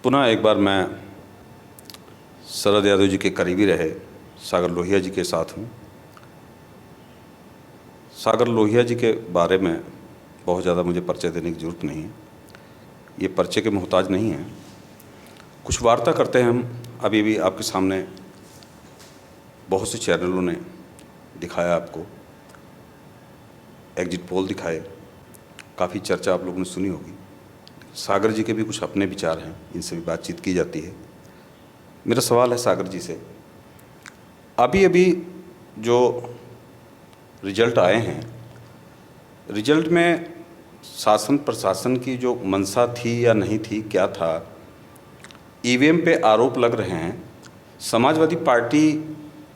पुनः एक बार मैं शरद यादव जी के करीबी रहे सागर लोहिया जी के साथ हूँ। सागर लोहिया जी के बारे में बहुत ज़्यादा मुझे परिचय देने की ज़रूरत नहीं है, ये परिचय के मोहताज नहीं हैं। कुछ वार्ता करते हैं हम। अभी भी आपके सामने बहुत से चैनलों ने दिखाया, आपको एग्जिट पोल दिखाए, काफ़ी चर्चा आप लोगों ने सुनी होगी। सागर जी के भी कुछ अपने विचार हैं, इनसे भी बातचीत की जाती है। मेरा सवाल है सागर जी से, अभी अभी जो रिजल्ट आए हैं, रिजल्ट में शासन प्रशासन की जो मंशा थी या नहीं थी, क्या था? ईवीएम पे आरोप लग रहे हैं। समाजवादी पार्टी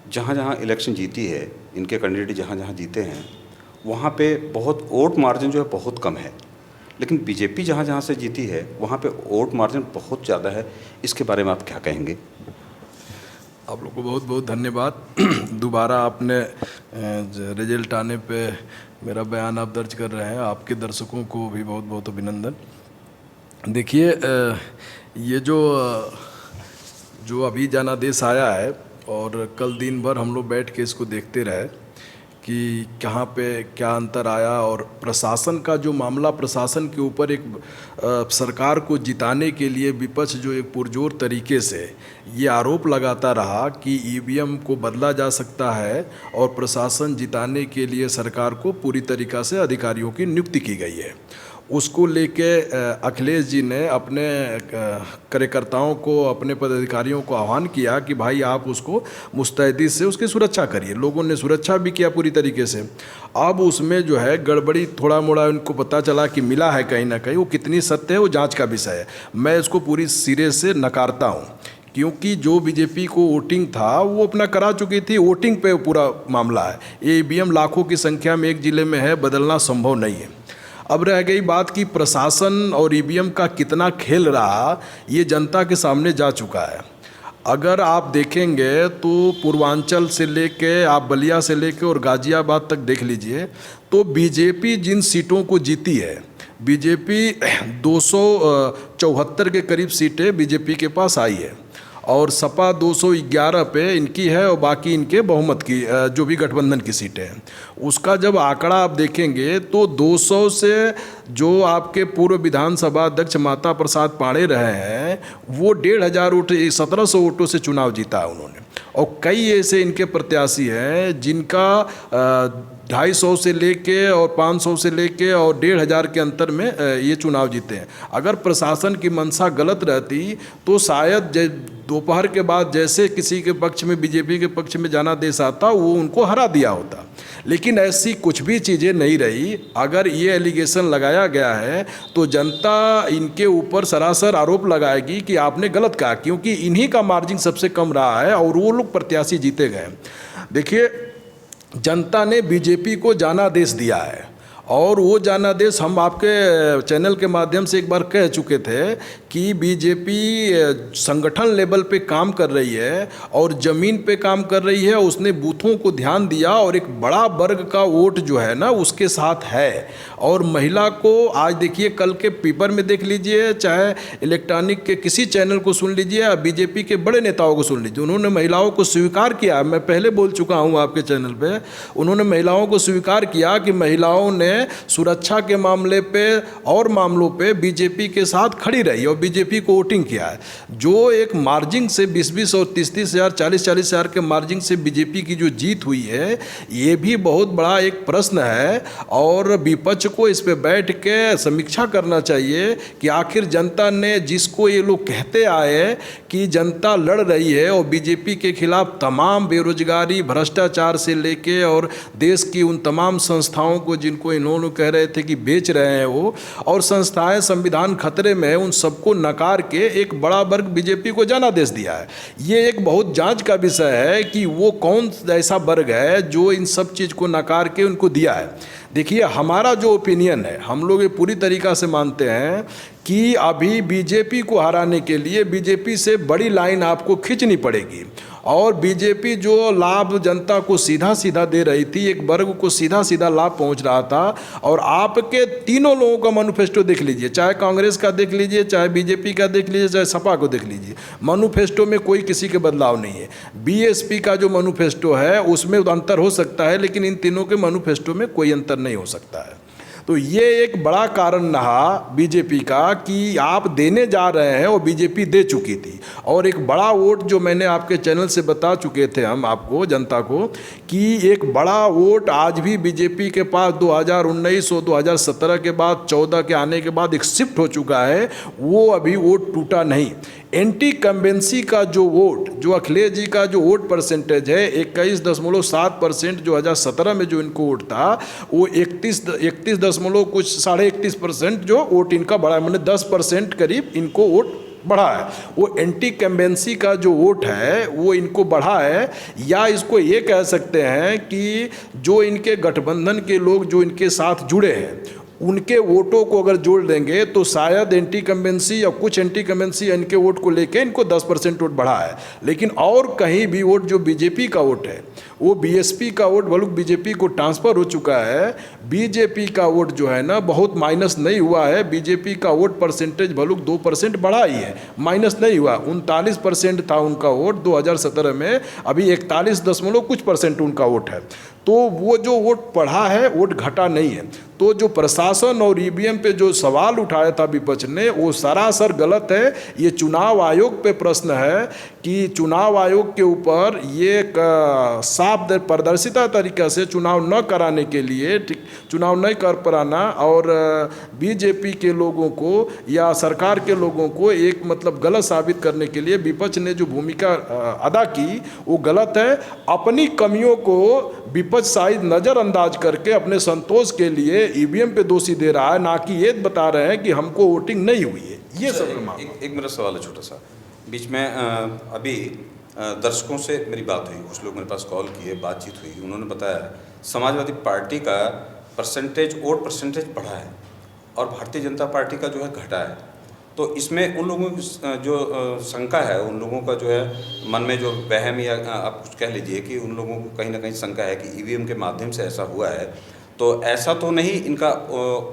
जहाँ जहाँ इलेक्शन जीती है, इनके कैंडिडेट जहाँ जहाँ जीते हैं, वहाँ पे बहुत वोट मार्जिन जो है बहुत कम है। लेकिन बीजेपी जहाँ जहाँ से जीती है वहाँ पे वोट मार्जिन बहुत ज़्यादा है। इसके बारे में आप क्या कहेंगे? आप लोग को बहुत बहुत धन्यवाद। दोबारा आपने रिजल्ट आने पे मेरा बयान आप दर्ज कर रहे हैं। आपके दर्शकों को भी बहुत बहुत अभिनंदन। देखिए, ये जो अभी जनादेश आया है और कल दिन भर हम लोग बैठ के इसको देखते रहे कि कहाँ पे क्या अंतर आया, और प्रशासन का जो मामला, प्रशासन के ऊपर एक सरकार को जिताने के लिए विपक्ष जो एक पुरजोर तरीके से ये आरोप लगाता रहा कि ईवीएम को बदला जा सकता है और प्रशासन जिताने के लिए सरकार को पूरी तरीक़ा से अधिकारियों की नियुक्ति की गई है। उसको लेके अखिलेश जी ने अपने कार्यकर्ताओं को, अपने पदाधिकारियों को आह्वान किया कि भाई आप उसको मुस्तैदी से उसकी सुरक्षा करिए। लोगों ने सुरक्षा भी किया पूरी तरीके से। अब उसमें जो है गड़बड़ी थोड़ा मोड़ा उनको पता चला कि मिला है कहीं ना कहीं, वो कितनी सत्य है वो जांच का विषय है। मैं इसको पूरी सिरे से नकारता हूँ, क्योंकि जो बीजेपी को वोटिंग था वो अपना करा चुकी थी। वोटिंग पे पूरा मामला है। ये ईवीएम लाखों की संख्या में एक ज़िले में है, बदलना संभव नहीं है। अब रह गई बात कि प्रशासन और ईवीएम का कितना खेल रहा, ये जनता के सामने जा चुका है। अगर आप देखेंगे तो पूर्वांचल से लेके आप बलिया से लेके और गाजियाबाद तक देख लीजिए, तो बीजेपी जिन सीटों को जीती है, बीजेपी 274 के करीब सीटें बीजेपी के पास आई है और सपा 211 पे इनकी है और बाकी इनके बहुमत की जो भी गठबंधन की सीटें हैं। उसका जब आंकड़ा आप देखेंगे तो 200 से जो आपके पूर्व विधानसभा अध्यक्ष माता प्रसाद पांडे रहे हैं, वो 1500 वोट, 1700 वोटों से चुनाव जीता है उन्होंने। और कई ऐसे इनके प्रत्याशी हैं जिनका 250 से लेके और 500 से लेके और 1500 के अंतर में ये चुनाव जीते हैं। अगर प्रशासन की मंशा गलत रहती तो शायद दोपहर के बाद जैसे किसी के पक्ष में, बीजेपी के पक्ष में जनादेश आता, वो उनको हरा दिया होता। लेकिन ऐसी कुछ भी चीज़ें नहीं रही। अगर ये एलिगेशन लगाया गया है तो जनता इनके ऊपर सरासर आरोप लगाएगी कि आपने गलत कहा, क्योंकि इन्हीं का मार्जिन सबसे कम रहा है और वो लोग प्रत्याशी जीते गए। देखिए, जनता ने बीजेपी को जनादेश दिया है और वो जनादेश हम आपके चैनल के माध्यम से एक बार कह चुके थे कि बीजेपी संगठन लेवल पे काम कर रही है और ज़मीन पे काम कर रही है। उसने बूथों को ध्यान दिया और एक बड़ा वर्ग का वोट जो है ना उसके साथ है। और महिला को आज देखिए, कल के पेपर में देख लीजिए, चाहे इलेक्ट्रॉनिक के किसी चैनल को सुन लीजिए या बीजेपी के बड़े नेताओं को सुन लीजिए, उन्होंने महिलाओं को स्वीकार किया। मैं पहले बोल चुका हूँ आपके चैनल पर, उन्होंने महिलाओं को स्वीकार किया कि महिलाओं ने सुरक्षा के मामले पे और मामलों पे बीजेपी के साथ खड़ी रही और बीजेपी को वोटिंग किया है। जो एक मार्जिन से 20-20 और 30-30 हज़ार, 40-40 हज़ार के मार्जिन से बीजेपी की जो जीत हुई है, ये भी बहुत बड़ा एक प्रश्न है। और विपक्ष को इस पे बैठ के समीक्षा करना चाहिए कि आखिर जनता ने, जिसको ये लोग कहते आए कि जनता लड़ रही है और बीजेपी के खिलाफ तमाम बेरोजगारी, भ्रष्टाचार से लेके और देश की उन तमाम संस्थाओं को जिनको इन्होंने कह रहे थे कि बेच रहे हैं वो, और संस्थाएं, संविधान खतरे में है, उन सबको नकार के एक बड़ा वर्ग बीजेपी को जनादेश दिया है। ये एक बहुत जांच का विषय है कि वो कौन ऐसा वर्ग है जो इन सब चीज़ को नकार के उनको दिया है। देखिए, हमारा जो ओपिनियन है, हम लोग ये पूरी तरीक़ा से मानते हैं कि अभी बीजेपी को हराने के लिए बीजेपी से बड़ी लाइन आपको खींचनी पड़ेगी। और बीजेपी जो लाभ जनता को सीधा सीधा दे रही थी, एक वर्ग को सीधा सीधा लाभ पहुंच रहा था। और आपके तीनों लोगों का मैनिफेस्टो देख लीजिए, चाहे कांग्रेस का देख लीजिए, चाहे बीजेपी का देख लीजिए, चाहे सपा को देख लीजिए, मैनिफेस्टो में कोई किसी के बदलाव नहीं है। बीएसपी का जो मैनिफेस्टो है उसमें अंतर हो सकता है, लेकिन इन तीनों के मैनिफेस्टो में कोई अंतर नहीं हो सकता है। तो ये एक बड़ा कारण रहा बीजेपी का कि आप देने जा रहे हैं और बीजेपी दे चुकी थी। और एक बड़ा वोट जो मैंने आपके चैनल से बता चुके थे हम आपको, जनता को, कि एक बड़ा वोट आज भी बीजेपी के पास 2019 और 2017 के बाद 14 के आने के बाद एक शिफ्ट हो चुका है, वो अभी वोट टूटा नहीं। एंटी कम्बेंसी का जो वोट, जो अखिलेश जी का जो वोट परसेंटेज है 21.7% 2017 में जो इनको वोट था, वो 31 दशमलव कुछ 31.5% जो वोट इनका बढ़ा है, मैंने 10% करीब इनको वोट बढ़ा है। वो एंटी कम्बेंसी का जो वोट है वो इनको बढ़ा है। या इसको ये कह सकते हैं कि जो इनके गठबंधन के लोग जो इनके साथ जुड़े हैं उनके वोटों को अगर जोड़ देंगे तो शायद एंटी कम्बेंसी या कुछ एंटी कम्बेंसी इनके वोट को लेके इनको 10% वोट बढ़ा है। लेकिन और कहीं भी वोट जो बीजेपी का वोट है, वो बीएसपी का वोट बल्कि बीजेपी को ट्रांसफ़र हो चुका है। बीजेपी का वोट जो है ना बहुत माइनस नहीं हुआ है। बीजेपी का वोट परसेंटेज बल्कि 2% बढ़ा ही है, माइनस नहीं हुआ। 39% था उनका वोट 2017 में, अभी 41 दशमलव कुछ % उनका वोट है। तो वो जो वोट बढ़ा है, वोट घटा नहीं है। तो जो प्रशासन और ईवीएम पे जो सवाल उठाया था विपक्ष ने, वो सरासर गलत है। ये चुनाव आयोग पे प्रश्न है कि चुनाव आयोग के ऊपर ये साफ पारदर्शिता तरीक़ा से चुनाव न कराने के लिए, चुनाव नहीं कर पाना और बीजेपी के लोगों को या सरकार के लोगों को एक मतलब गलत साबित करने के लिए विपक्ष ने जो भूमिका अदा की वो गलत है। अपनी कमियों को विपक्ष शायद नज़रअंदाज करके अपने संतोष के लिए ईवीएम पे दोषी दे रहा है, ना कि ये बता रहे हैं कि हमको वोटिंग नहीं हुई है। ये सब एक मेरा सवाल है छोटा सा, बीच में अभी दर्शकों से मेरी बात हुई, कुछ लोग मेरे पास कॉल किए, बातचीत हुई, उन्होंने बताया समाजवादी पार्टी का वोट परसेंटेज बढ़ा है और भारतीय जनता पार्टी का जो है घटा है। तो इसमें उन लोगों की जो शंका है, उन लोगों का जो है मन में जो वहम या आप कुछ कह लीजिए कि उन लोगों को कहीं ना कहीं शंका है कि ईवीएम के माध्यम से ऐसा हुआ है। तो ऐसा तो नहीं इनका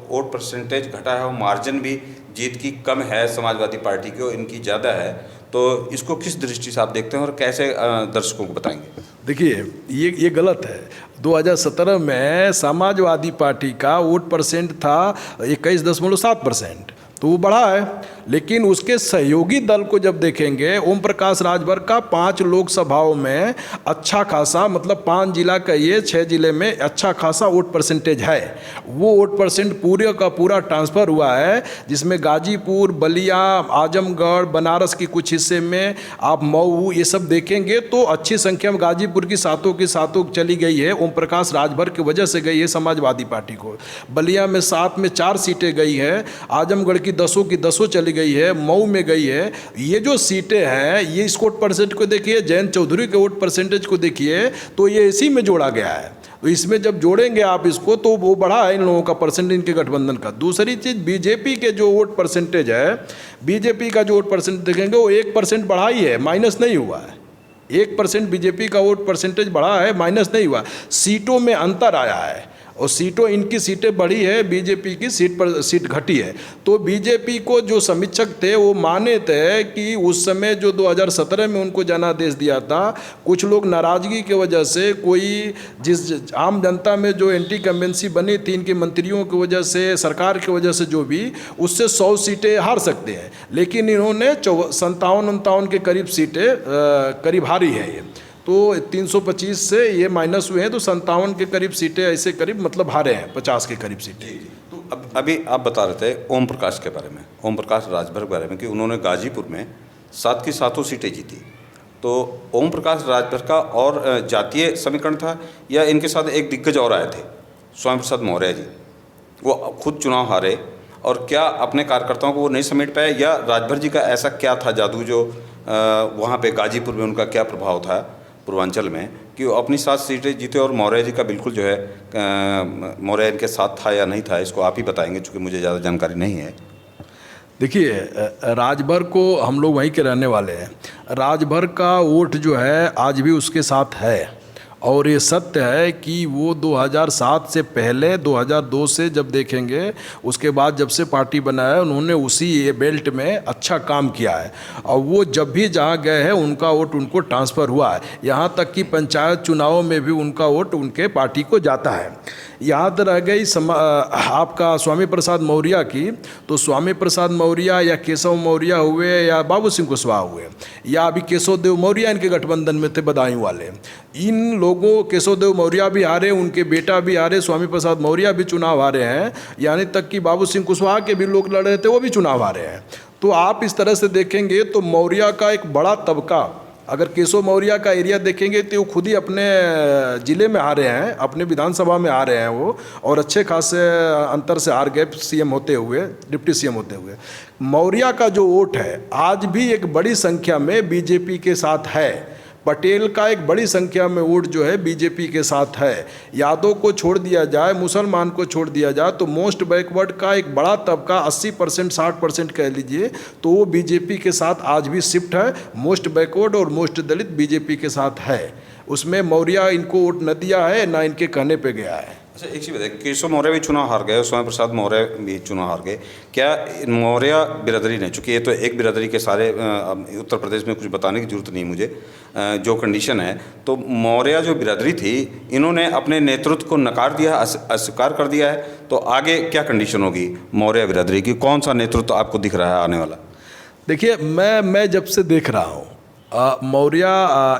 वोट परसेंटेज घटा है और मार्जिन भी जीत की कम है समाजवादी पार्टी की और इनकी ज़्यादा है। तो इसको किस दृष्टि से आप देखते हैं और कैसे दर्शकों को बताएंगे? देखिए, ये गलत है। 2017 में समाजवादी पार्टी का वोट परसेंट था 21.7%, तो वो बढ़ा है। लेकिन उसके सहयोगी दल को जब देखेंगे, ओम प्रकाश राजभर का 5 लोकसभाओं में अच्छा खासा, मतलब 5 जिला का ये 6 जिले में अच्छा खासा वोट परसेंटेज है। वो वोट परसेंट पूरे का पूरा ट्रांसफ़र हुआ है, जिसमें गाजीपुर, बलिया, आजमगढ़, बनारस की कुछ हिस्से में आप मऊ ये सब देखेंगे तो अच्छी संख्या में गाजीपुर की सातों चली गई है। ओम प्रकाश राजभर की वजह से गई है समाजवादी पार्टी को। बलिया में 7 में 4 सीटें गई है, आजमगढ़ की 10 की 10 चली गई है, मऊ में गई है। ये जो सीटें हैं, ये इस वोट परसेंट को देखिए, जयंत चौधरी के वोट परसेंटेज को देखिए, तो ये इसी में जोड़ा गया है। तो इसमें जब जोड़ेंगे आप इसको तो वो बढ़ा है इन लोगों का परसेंट, इनके गठबंधन का। दूसरी चीज़, बीजेपी के जो वोट परसेंटेज है, बीजेपी का जो वोट परसेंट देखेंगे वो 1% बढ़ा ही है, माइनस नहीं हुआ है। 1% बीजेपी का वोट परसेंटेज बढ़ा है, माइनस नहीं हुआ। सीटों में अंतर आया है और इनकी सीटें बढ़ी है, बीजेपी की सीट घटी है। तो बीजेपी को जो समीक्षक थे वो माने थे कि उस समय जो 2017 में उनको जनादेश दिया था, कुछ लोग नाराज़गी की वजह से, कोई जिस आम जनता में जो एंटी कम्बेंसी बनी थी इनके मंत्रियों की वजह से, सरकार की वजह से, जो भी उससे 100 सीटें हार सकते हैं। लेकिन इन्होंने 57 के करीब सीटें करीब हारी है ये। तो 325 से ये माइनस हुए हैं, तो 57 के करीब सीटें ऐसे करीब मतलब हारे हैं, 50 के करीब सीटें। तो अभी आप बता रहे थे ओम प्रकाश के बारे में, ओम प्रकाश राजभर के बारे में, कि उन्होंने गाजीपुर में 7 की 7 सीटें जीती। तो ओम प्रकाश राजभर का और जातीय समीकरण था या इनके साथ एक दिग्गज और आए थे, स्वामी प्रसाद मौर्य जी, वो खुद चुनाव हारे और क्या अपने कार्यकर्ताओं को वो नहीं समेट पाए, या राजभर जी का ऐसा क्या था जादू जो वहाँ पे गाजीपुर में उनका क्या प्रभाव था पूर्वांचल में कि वो अपनी 7 सीटें जीते और मौर्य जी का बिल्कुल जो है मौर्य इनके साथ था या नहीं था, इसको आप ही बताएंगे चूँकि मुझे ज़्यादा जानकारी नहीं है। देखिए राजभर को हम लोग वहीं के रहने वाले हैं। राजभर का वोट जो है आज भी उसके साथ है, और ये सत्य है कि वो 2007 से पहले 2002 से जब देखेंगे, उसके बाद जब से पार्टी बनाया है उन्होंने उसी ये बेल्ट में अच्छा काम किया है, और वो जब भी जहाँ गए हैं उनका वोट उनको ट्रांसफ़र हुआ है। यहाँ तक कि पंचायत चुनावों में भी उनका वोट उनके पार्टी को जाता है। यहाँ तो रह गई आपका स्वामी प्रसाद मौर्य की, तो स्वामी प्रसाद मौर्य या केशव मौर्य हुए या बाबू सिंह कुशवाहा हुए या अभी केशव देव मौर्य इनके गठबंधन में थे बदायूं वाले, इन लोगों केशव देव मौर्य भी हारे, उनके बेटा भी हारे, स्वामी प्रसाद मौर्य भी चुनाव हारे हैं, यानी तक कि बाबू सिंह कुशवाहा के भी लोग लड़ रहे थे वो भी चुनाव हारे हैं। तो आप इस तरह से देखेंगे तो मौर्य का एक बड़ा तबका, अगर केशव मौर्य का एरिया देखेंगे तो वो खुद ही अपने ज़िले में हारे हैं, अपने विधानसभा में आ रहे हैं वो, और अच्छे खासे अंतर से हार गए सीएम होते हुए, डिप्टी सीएम होते हुए। मौर्य का जो वोट है आज भी एक बड़ी संख्या में बीजेपी के साथ है। पटेल का एक बड़ी संख्या में वोट जो है बीजेपी के साथ है। यादव को छोड़ दिया जाए, मुसलमान को छोड़ दिया जाए तो मोस्ट बैकवर्ड का एक बड़ा तबका 80% 60% कह लीजिए तो वो बीजेपी के साथ आज भी शिफ्ट है। मोस्ट बैकवर्ड और मोस्ट दलित बीजेपी के साथ है, उसमें मौर्य इनको वोट न दिया है ना इनके कहने पे गया है। अच्छा, एक चीज़ बताइए, केशव मौर्य भी चुनाव हार गए, स्वामी प्रसाद मौर्य भी चुनाव हार गए, क्या मौर्य बिरादरी ने, चूँकि ये तो एक बिरादरी के सारे उत्तर प्रदेश में कुछ बताने की जरूरत नहीं मुझे, जो कंडीशन है, तो मौर्य जो बिरादरी थी इन्होंने अपने नेतृत्व को नकार दिया, अस्वीकार कर दिया है, तो आगे क्या कंडीशन होगी मौर्य बिरादरी की? कौन सा नेतृत्व आपको दिख रहा है आने वाला? देखिए मैं जब से देख रहा हूँ मौर्य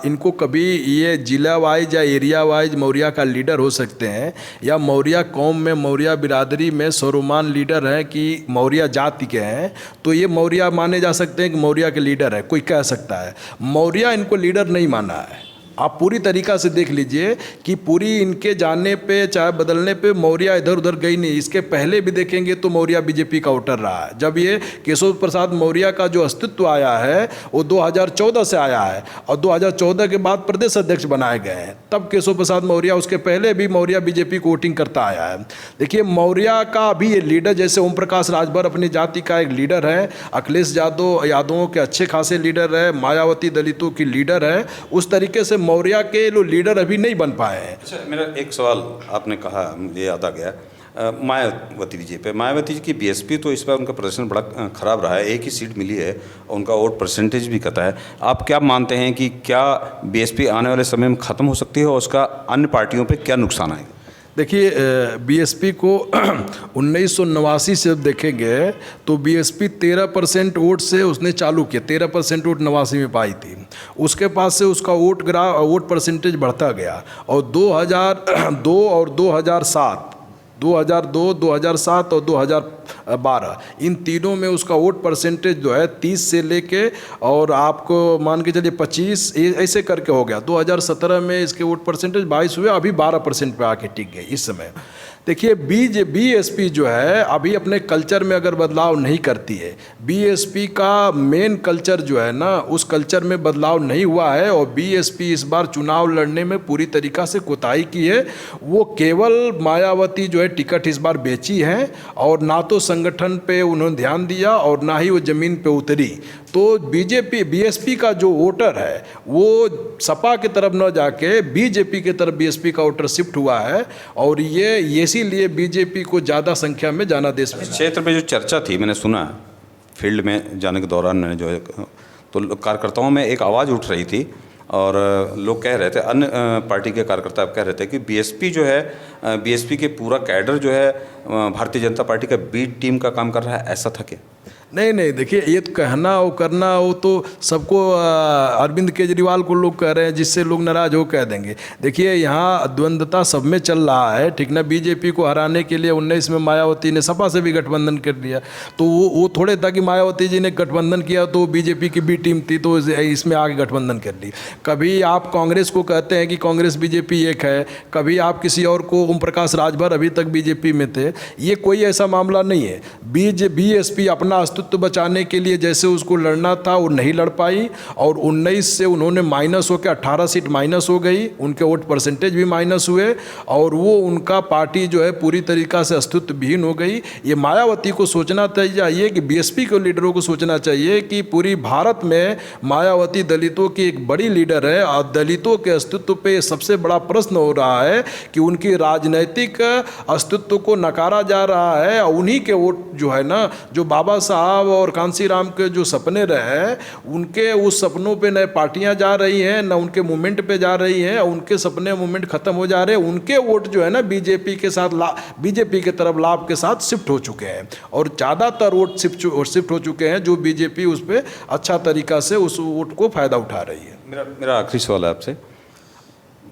इनको कभी ये जिला वाइज या एरिया वाइज मौर्य का लीडर हो सकते हैं, या मौर्य कौम में मौर्य बिरादरी में सर्वमान्य लीडर हैं कि मौर्य जाति के हैं, तो ये मौर्य माने जा सकते हैं कि मौर्य के लीडर है, कोई कह सकता है। मौर्य इनको लीडर नहीं माना है। आप पूरी तरीक़ा से देख लीजिए कि पूरी इनके जाने पे चाहे बदलने पे मौर्य इधर उधर गई नहीं। इसके पहले भी देखेंगे तो मौर्य बीजेपी का वोटर रहा है। जब ये केशव प्रसाद मौर्य का जो अस्तित्व आया है वो 2014 से आया है, और 2014 के बाद प्रदेश अध्यक्ष बनाए गए हैं, तब केशव प्रसाद मौर्य, उसके पहले भी मौर्य बीजेपी को वोटिंग करता आया है। देखिए मौर्य का भी ये लीडर, जैसे ओम प्रकाश राजभर अपनी जाति का एक लीडर है, अखिलेश यादव यादवों के अच्छे खासे लीडर है, मायावती दलितों की लीडर है, उस तरीके से मौर्य के लोग लीडर अभी नहीं बन पाए हैं। अच्छा, मेरा एक सवाल आपने कहा मुझे याद आ गया, मायावती जी पे, मायावती जी की बीएसपी तो इस बार उनका प्रदर्शन बड़ा खराब रहा है, एक ही सीट मिली है, उनका वोट परसेंटेज भी कटा है। आप क्या मानते हैं कि क्या बीएसपी आने वाले समय में ख़त्म हो सकती है और उसका अन्य पार्टियों पे क्या नुकसान आएगा? देखिए बीएसपी को 1989 से देखेंगे तो बीएसपी 13% वोट से उसने चालू किया, 13% वोट 89 में पाई थी। उसके पास से उसका वोट परसेंटेज बढ़ता गया, और 2002 और 2007 और 2012 इन तीनों में उसका वोट परसेंटेज जो है 30 से लेके और आपको मान के चलिए 25 ऐसे करके हो गया। 2017 में इसके वोट परसेंटेज 22 हुए, अभी 12% पे आके टिक गए इस समय। देखिए बीएसपी जो है अभी अपने कल्चर में अगर बदलाव नहीं करती है, बीएसपी का मेन कल्चर जो है ना, उस कल्चर में बदलाव नहीं हुआ है, और बीएसपी इस बार चुनाव लड़ने में पूरी तरीक़ा से कोताही की है। वो केवल मायावती जो है टिकट इस बार बेची है, और ना तो संगठन पे उन्होंने ध्यान दिया और ना ही वो ज़मीन पे उतरी। तो बीएसपी का जो वोटर है वो सपा की तरफ न जाके बीजेपी की तरफ बीएसपी का वोटर शिफ्ट हुआ है, और ये इसीलिए बीजेपी को ज़्यादा संख्या में जाना देश में। क्षेत्र में जो चर्चा थी, मैंने सुना फील्ड में जाने के दौरान, मैंने जो है तो कार्यकर्ताओं में एक आवाज़ उठ रही थी, और लोग कह रहे थे, अन्य पार्टी के कार्यकर्ता कह रहे थे कि बीएसपी जो है, बीएसपी के पूरा कैडर जो है भारतीय जनता पार्टी का बी टीम का काम कर रहा है, ऐसा था क्या? नहीं, देखिए ये तो कहना वो करना वो तो सबको अरविंद केजरीवाल को लोग कह रहे हैं, जिससे लोग नाराज हो कह देंगे। देखिए यहाँ द्वंद्वता सब में चल रहा है, ठीक ना। बीजेपी को हराने के लिए 19 में मायावती ने सपा से भी गठबंधन कर लिया, तो वो थोड़े था कि मायावती जी ने गठबंधन किया तो बीजेपी की बी टीम थी तो इसमें आगे गठबंधन कर ली। कभी आप कांग्रेस को कहते हैं कि कांग्रेस बीजेपी एक है, कभी आप किसी और को, ओम प्रकाश राजभर अभी तक बीजेपी में थे, ये कोई ऐसा मामला नहीं है। बीएसपी अपना अस्तित्व बचाने के लिए जैसे उसको लड़ना था वो नहीं लड़ पाई, और 19 से उन्होंने माइनस होकर 18 सीट माइनस हो गई, उनके वोट परसेंटेज भी माइनस हुए, और वो उनका पार्टी जो है पूरी तरीक़ा से अस्तित्व विहीन हो गई। ये मायावती को सोचना चाहिए कि बीएसपी के लीडरों को सोचना चाहिए कि पूरी भारत में मायावती दलितों की एक बड़ी लीडर है, और दलितों के अस्तित्व पे सबसे बड़ा प्रश्न हो रहा है कि उनकी राजनीतिक अस्तित्व को नकारा जा रहा है। उन्हीं के वोट जो है ना, जो बाबा साहब और कांसी राम के जो सपने रहे, उनके उस सपनों पे न पार्टियां जा रही हैं, न उनके मूवमेंट पे जा रही हैं, उनके सपने मूवमेंट खत्म हो जा रहे हैं। उनके वोट जो है ना बीजेपी के साथ बीजेपी के तरफ लाभ के साथ शिफ्ट हो चुके हैं, और ज़्यादातर वोट शिफ्ट हो चुके हैं जो बीजेपी उस पर अच्छा तरीका से उस वोट को फ़ायदा उठा रही है। मेरा आखिरी सवाल है आपसे,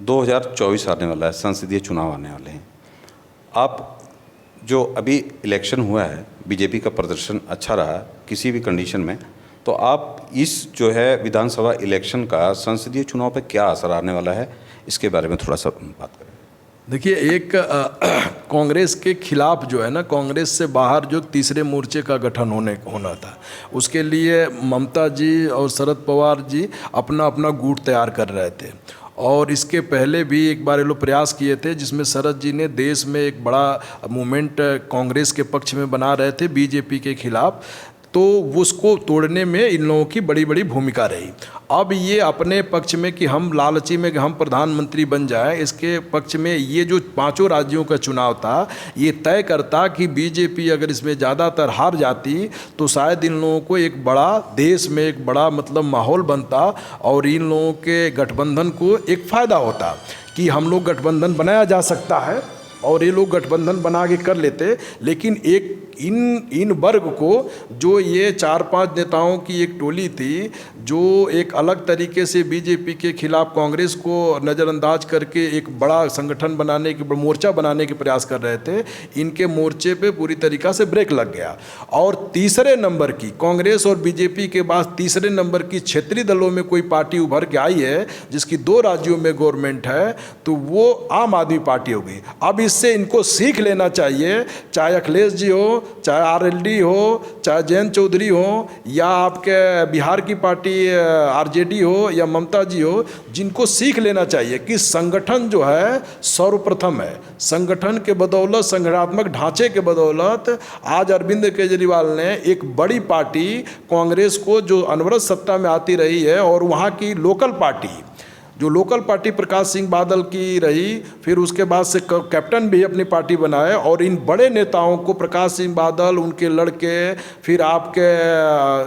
2024 आने वाला है, संसदीय चुनाव आने वाले हैं। आप जो अभी इलेक्शन हुआ है, बीजेपी का प्रदर्शन अच्छा रहा किसी भी कंडीशन में, तो आप इस जो है विधानसभा इलेक्शन का संसदीय चुनाव पे क्या असर आने वाला है, इसके बारे में थोड़ा सा बात करें। देखिए, एक कांग्रेस के खिलाफ जो है ना, कांग्रेस से बाहर जो तीसरे मोर्चे का गठन होना था, उसके लिए ममता जी और शरद पवार जी अपना अपना गुट तैयार कर रहे थे। और इसके पहले भी एक बार ये लोग प्रयास किए थे जिसमें शरद जी ने देश में एक बड़ा मूवमेंट कांग्रेस के पक्ष में बना रहे थे बीजेपी के खिलाफ, तो उसको तोड़ने में इन लोगों की बड़ी बड़ी भूमिका रही। अब ये अपने पक्ष में कि हम लालची में कि हम प्रधानमंत्री बन जाए, इसके पक्ष में ये जो 5 राज्यों का चुनाव था, ये तय करता कि बीजेपी अगर इसमें ज़्यादातर हार जाती तो शायद इन लोगों को एक बड़ा देश में एक बड़ा मतलब माहौल बनता, और इन लोगों के गठबंधन को एक फ़ायदा होता कि हम लोग गठबंधन बनाया जा सकता है, और ये लोग गठबंधन बना के कर लेते। लेकिन एक इन वर्ग को, जो ये 4-5 नेताओं की एक टोली थी जो एक अलग तरीके से बीजेपी के खिलाफ कांग्रेस को नज़रअंदाज करके एक बड़ा संगठन बनाने के, मोर्चा बनाने के प्रयास कर रहे थे, इनके मोर्चे पे पूरी तरीक़ा से ब्रेक लग गया। और तीसरे नंबर की कांग्रेस और बीजेपी के बाद तीसरे नंबर की क्षेत्रीय दलों में कोई पार्टी उभर के आई है जिसकी 2 राज्यों में गवर्नमेंट है, तो वो आम आदमी पार्टी हो गई। अब इससे इनको सीख लेना चाहिए, चाहे अखिलेश जी हो, चाहे आरएलडी हो, चाहे जयंत चौधरी हो, या आपके बिहार की पार्टी आरजेडी हो, या ममता जी हो, जिनको सीख लेना चाहिए कि संगठन जो है सर्वप्रथम है। संगठन के बदौलत, संगठनात्मक ढांचे के बदौलत आज अरविंद केजरीवाल ने एक बड़ी पार्टी कांग्रेस को, जो अनवरत सत्ता में आती रही है, और वहाँ की लोकल पार्टी, जो लोकल पार्टी प्रकाश सिंह बादल की रही, फिर उसके बाद से कैप्टन भी अपनी पार्टी बनाए, और इन बड़े नेताओं को, प्रकाश सिंह बादल, उनके लड़के, फिर आपके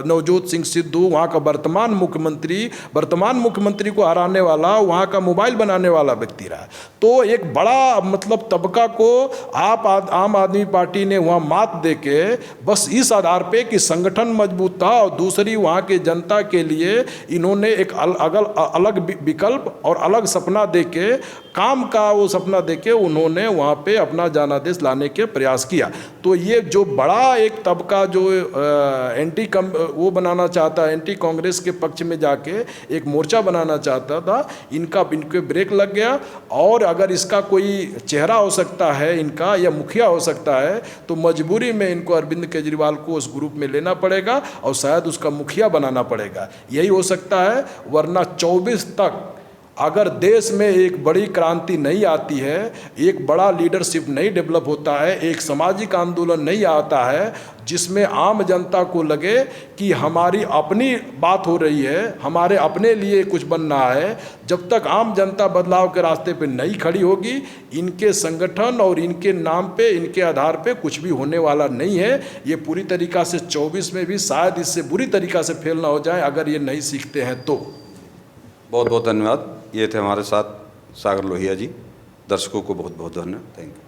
नवजोत सिंह सिद्धू, वहाँ का वर्तमान मुख्यमंत्री को हराने वाला, वहाँ का मोबाइल बनाने वाला व्यक्ति रहा। तो एक बड़ा मतलब तबका को आम आदमी पार्टी ने वहाँ मात दे के, बस इस आधार पे कि संगठन मजबूत था, और दूसरी वहाँ के जनता के लिए इन्होंने एक अलग विकल्प और अलग सपना देके, काम का वो सपना देके उन्होंने वहाँ पे अपना जनादेश लाने के प्रयास किया। तो ये जो बड़ा एक तबका जो वो बनाना चाहता है, एंटी कांग्रेस के पक्ष में जाके एक मोर्चा बनाना चाहता था, इनके ब्रेक लग गया। और अगर इसका कोई चेहरा हो सकता है इनका, या मुखिया हो सकता है, तो मजबूरी में इनको अरविंद केजरीवाल को उस ग्रुप में लेना पड़ेगा, और शायद उसका मुखिया बनाना पड़ेगा। यही हो सकता है, वरना 24 तक अगर देश में एक बड़ी क्रांति नहीं आती है, एक बड़ा लीडरशिप नहीं डेवलप होता है, एक सामाजिक आंदोलन नहीं आता है जिसमें आम जनता को लगे कि हमारी अपनी बात हो रही है, हमारे अपने लिए कुछ बनना है, जब तक आम जनता बदलाव के रास्ते पे नहीं खड़ी होगी, इनके संगठन और इनके नाम पे, इनके आधार पे कुछ भी होने वाला नहीं है। ये पूरी तरीक़ा से 24 में भी शायद इससे बुरी तरीक़ा से फेल ना हो जाए अगर ये नहीं सीखते हैं तो। बहुत बहुत धन्यवाद। ये थे हमारे साथ सागर लोहिया जी। दर्शकों को बहुत बहुत धन्यवाद। Thank you.